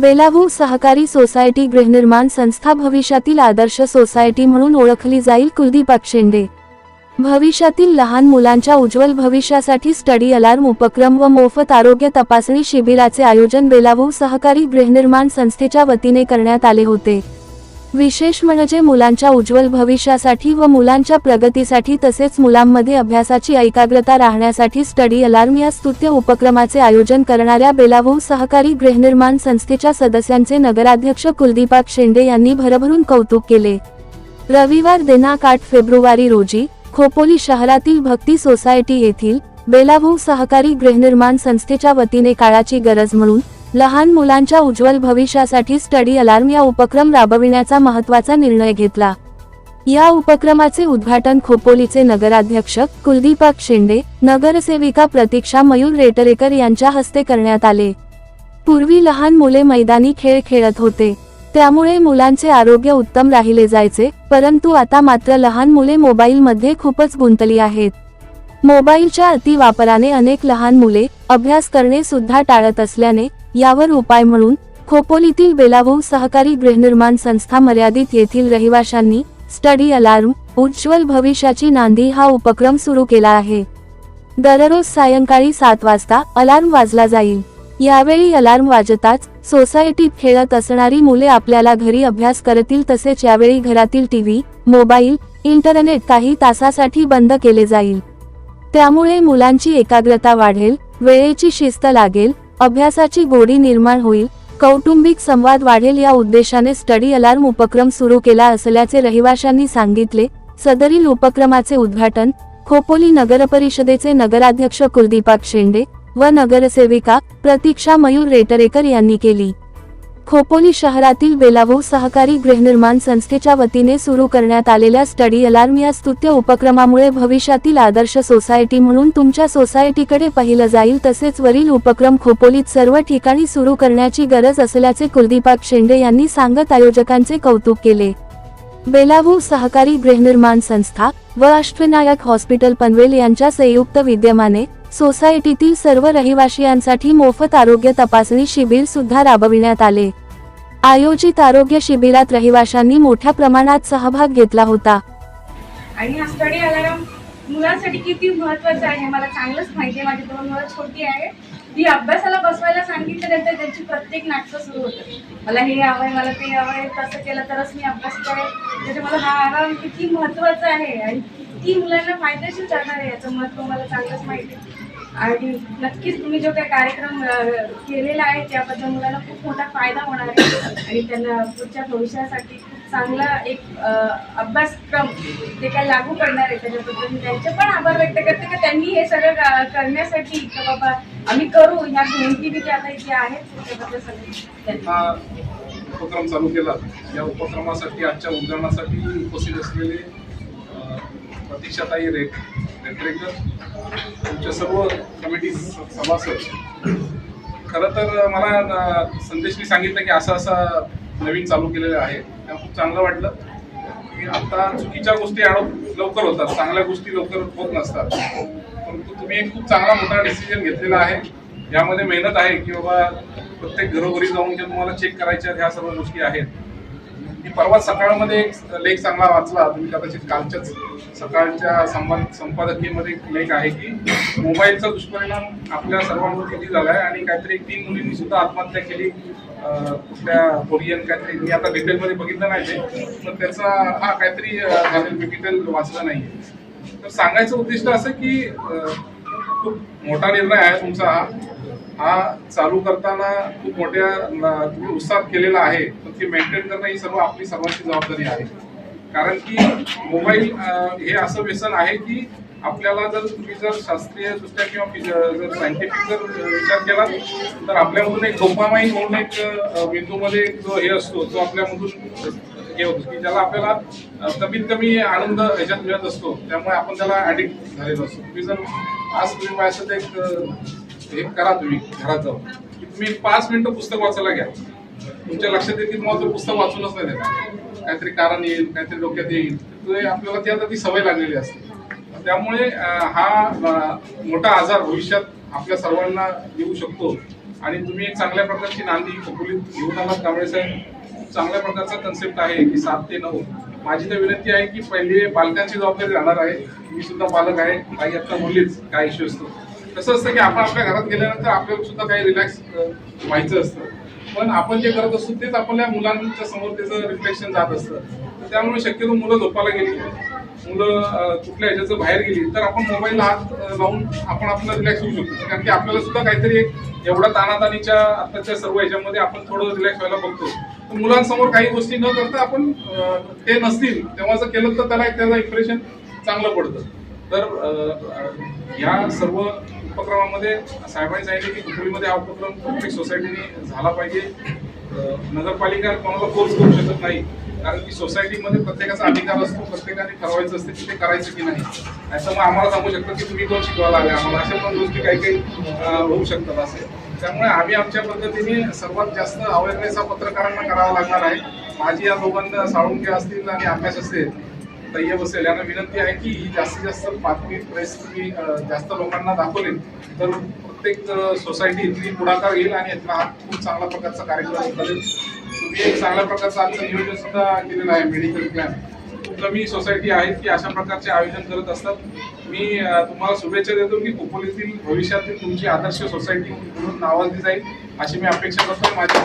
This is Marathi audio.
बेलावू सहकारी सोसायटी गृहनिर्माण संस्था भविष्यातील आदर्श सोसायटी म्हणून ओळखली जाईल. कुलदीप शेंडे. भविष्यातील लहान मुलांच्या उज्ज्वल भविष्यासाठी स्टडी अलार्म उपक्रम व मोफत आरोग्य तपासणी शिबिराचे आयोजन बेलावू सहकारी गृहनिर्माण संस्थेच्या वतीने करण्यात आले होते. विशेष म्हणजे मुलांच्या उज्ज्वल भविष्यासाठी व मुलांच्या प्रगतीसाठी तसेच मुलांमध्ये अभ्यासाची एकाग्रता राहण्यासाठी स्टडी अलार्म या स्तुत्य उपक्रमाचे आयोजन करणाऱ्या बेलावू सहकारी गृहनिर्माण संस्थेच्या सदस्यांचे नगराध्यक्ष कुलदीप शेंडे यांनी भरभरून कौतुक केले. रविवार दिनांक 8 फेब्रुवारी रोजी खोपोली शहरातील भक्ती सोसायटी येथील बेलावू सहकारी गृहनिर्माण संस्थेच्या वतीने काळाची गरज म्हणून लहान मुलांच्या उज्ज्वल भविष्यासाठी स्टडी अलार्म या उपक्रम राबविण्याचा महत्त्वाचा निर्णय घेतला. या उपक्रमाचे उद्घाटन खोपोलीचे नगराध्यक्ष कुलदीप शेंडे, नगरसेविका प्रतीक्षा मयूर रेटरेकर यांच्या हस्ते करण्यात आले. पूर्वी लहान मुले मैदानी खेळ खेळत होते, त्यामुळे मुलांचे आरोग्य उत्तम राहिले जायचे, परंतु आता मात्र लहान मुले मोबाईलमध्ये खूपच गुंतली आहेत. मोबाईलच्या अतिवापराने अनेक लहान मुले अभ्यास करणे सुद्धा टाळत असल्याने यावर उपाय म्हणून खोपोलीतील बेलावू सहकारी गृहनिर्माण संस्था मर्यादित येथील रहिवाशांनी स्टडी अलार्म उज्ज्वल भविष्याची नांदी हा उपक्रम सुरू केला आहे. दररोज सायंकाळी 7 वाजता अलार्म वाजला जाईल. यावेळी अलार्म वाजताच सोसायटीत खेळत असणारी मुले आपल्याला घरी अभ्यास करतील. तसेच यावेळी घरातील टीव्ही, मोबाईल, इंटरनेट काही तासासाठी बंद केले जाईल. त्यामुळे मुलांची एकाग्रता वाढेल, वेळेची शिस्त लागेल, अभ्यासाची गोडी निर्माण होईल, कौटुंबिक संवाद वाढेल. या उद्देशाने स्टडी अलार्म उपक्रम सुरू केला असल्याचे रहिवाशांनी सांगितले. सदरील उपक्रमाचे उद्घाटन खोपोली नगरपरिषदेचे नगराध्यक्ष कुलदीप शेंडे व नगरसेविका प्रतीक्षा मयूर रेटरेकर यांनी केली. खोपोली शहरातील बेलावू सहकारी गृहनिर्माण संस्थेच्या वतीने सुरू करण्यात आलेल्या स्टडी अलार्म या स्तुत्य उपक्रमामुळे भविष्यातील आदर्श सोसायटी म्हणून तुमच्या सोसायटीकडे पाहिलं जाईल. तसेच वरील उपक्रम खोपोलीत सर्व ठिकाणी सुरू करण्याची गरज असल्याचे कुलदीप शेंडे यांनी सांगत आयोजकांचे कौतुक केले. बेलावू सहकारी गृहनिर्माण संस्था व अष्टविनायक हॉस्पिटल पनवेल यांच्या संयुक्त विद्यमाने सोसायटीतील सर्व रहिवासियांसाठी मोफत आरोग्य तपासणी शिबिर सुद्धा राबविण्यात आले. आयोजित आरोग्य शिबिरात रहिवाशांनी मोठ्या प्रमाणात सहभाग घेतला होता. आणि हा स्टडी अलार्म मुलांसाठी किती महत्त्वाचा आहे मला चांगलंच माहिती आहे. माझी 2 मुलं छोटी आहे, ती अभ्यासाला बसवायला सांगितल्यानंतर त्यांची प्रत्येक नाटकं सुरू होतं. मला हे हवंय, मला ते हवंय, तसं केलं तरच मी अभ्यास करेन. त्याच्यामुळे हा अलार्म किती महत्त्वाचा आहे आणि किती मुलांना फायदेशीर ठरणार आहे याचं महत्त्व मला चांगलंच माहिती आहे. आणि नक्कीच तुम्ही जो काही कार्यक्रम केलेला आहे त्याबद्दल मुलांना खूप मोठा फायदा होणार आहे आणि त्यांना पुढच्या भविष्यासाठी खूप चांगला एक अभ्यासक्रम जे काही लागू करणार आहे त्याच्याबद्दल मी त्यांचे पण आभार व्यक्त करते की त्यांनी हे सगळं करण्यासाठी की बाबा आम्ही करू ह्या भिंती जे आता इथे आहेत त्याबद्दल सगळं उपक्रम चालू केला. या उपक्रमासाठी आजच्या उद्घाटनासाठी उपस्थित असलेले प्रतीक्षाताई रेटरेकर, तुमच्या सर्व कमिटी सभासद, खरं तर मला संदेशनी सांगितलं की असं नवीन चालू केलेलं आहे. त्या खूप चांगलं वाटलं की आता चुकीच्या गोष्टी लवकर होतात, चांगल्या गोष्टी लवकर होत नसतात. परंतु तुम्ही एक खूप चांगला मोठा डिसिजन घेतलेला आहे. यामध्ये मेहनत आहे की बाबा प्रत्येक घरोघरी जाऊन जे तुम्हाला चेक करायच्या ह्या सर्व गोष्टी आहेत. मी परवा सकाळमध्ये एक लेख चांगला वाचला, तुम्ही कदाचित कालच्याच सकाळच्या संपादकीयमध्ये एक लेख आहे की मोबाईलचा दुष्परिणाम आपल्या सर्वांवर किती झाला आहे आणि काहीतरी 3 मुलींनी सुद्धा आत्महत्या केली. कुठल्या कोरियन काहीतरी, मी आता डिटेलमध्ये बघितलं नाही ते, पण त्याचा हा काहीतरी मी डिटेल वाचलं नाही. तर सांगायचं उद्दिष्ट असं की खूप मोठा निर्णय आहे तुमचा. हा चालू करताना खूप मोठ्या तुम्ही उत्साहात केलेला आहे, पण ते मेंटेन करणं ही आपली सर्वांची जबाबदारी आहे. कारण की मोबाईल हे असं व्यसन आहे की आपल्याला तुम्ही जर शास्त्रीय दृष्ट्या किंवा जर सायंटिफिक जर विचार केला तर आपल्यामधून एक डोपामाइन म्हणून एक मेंदूमध्ये जो हे असतो तो आपल्यामधून हे होतो की ज्याला आपल्याला कमीत कमी आनंद ह्याच्यात मिळत असतो. त्यामुळे आपण त्याला ऍडिक्ट झालेलो असतो. तुम्ही जर आज तुम्ही माझ्यासाठी एक करा, तुम्ही घरात जाऊन की तुम्ही 5 मिनिटं पुस्तक वाचायला घ्या. तुमच्या लक्षात येईल की तुम्हाला पुस्तक वाचूनच नाही देणार, काहीतरी कारण येईल, काहीतरी डोक्यात येईल, आपल्याला ती आता ती सवय लागलेली असते. त्यामुळे हा मोठा आजार भविष्यात आपल्या सर्वांना येऊ शकतो आणि तुम्ही एक चांगल्या प्रकारची नांदी खोपोलीत घेऊन आलात कांबळे साहेब. चांगल्या प्रकारचा कन्सेप्ट आहे की 7 ते 9. माझी तर विनंती आहे की पहिले पालकांची जबाबदारी राहणार आहे. मी सुद्धा पालक आहे. काही आता बोललीच काय इश्यू असतो. कसं असतं की आपण आपल्या घरात गेल्यानंतर आपल्याला सुद्धा काही रिलॅक्स व्हायचं असतं, पण आपण जे करत असतो तेच आपल्या मुलांच्या समोर त्याचं रिफ्लेक्शन जात असतं. तर त्यामुळे शक्यतो मुलं झोपायला गेली, मुलं कुठल्या ह्याच्याचं बाहेर गेली तर आपण मोबाईलला हात लावून आपण आपल्याला रिलॅक्स होऊ शकतो. कारण की आपल्याला सुद्धा काहीतरी एक एवढा ताणाताणीच्या आताच्या सर्व ह्याच्यामध्ये आपण थोडं रिलॅक्स व्हायला बघतो. तर मुलांसमोर काही गोष्टी न करता आपण ते नसतील तेव्हा जर केलं तर त्याचं इम्प्रेशन चांगलं पडतं. तर या सर्व उपक्रमामध्ये साहेबांनी सांगितले की खोपोलीमध्ये हा उपक्रम प्रत्येक सोसायटीने झाला पाहिजे. नगरपालिका कोणाला फोर्स करू शकत नाही, कारण की सोसायटीमध्ये प्रत्येकाचा अधिकार असतो, प्रत्येकाने ठरवायचं असते की ते करायचं की नाही. असं मग आम्हाला सांगू शकतो की तुम्ही कोण शिकवायला आले आम्हाला, अशा पण गोष्टी काही काही होऊ शकतात असे. त्यामुळे आम्ही आमच्या पद्धतीने सर्वात जास्त अवेअरनेस हा पत्रकारांना करावा लागणार आहे. माझी या दोघांना साळुंके असतील आणि अभ्यास असेल तय्यब असेल यांना विनंती आहे की ही जास्तीत जास्त बातमी प्रेस तुम्ही जास्त लोकांना दाखवली तर प्रत्येक सोसायटी इथली पुढाकार घेईल आणि यातला हा खूप चांगला प्रकारचा कार्यक्रम करेल. तुम्ही एक चांगल्या प्रकारचं आजचं नियोजन सुद्धा केलेलं आहे. मेडिकल प्लॅन खूप कमी सोसायटी आहेत की अशा प्रकारचे आयोजन करत असतात. मी तुम्हाला शुभेच्छा देतो की खोपोलीतील भविष्यातील तुमची आदर्श सोसायटी म्हणून नावाजली जाईल अशी मी अपेक्षा करतो. माझी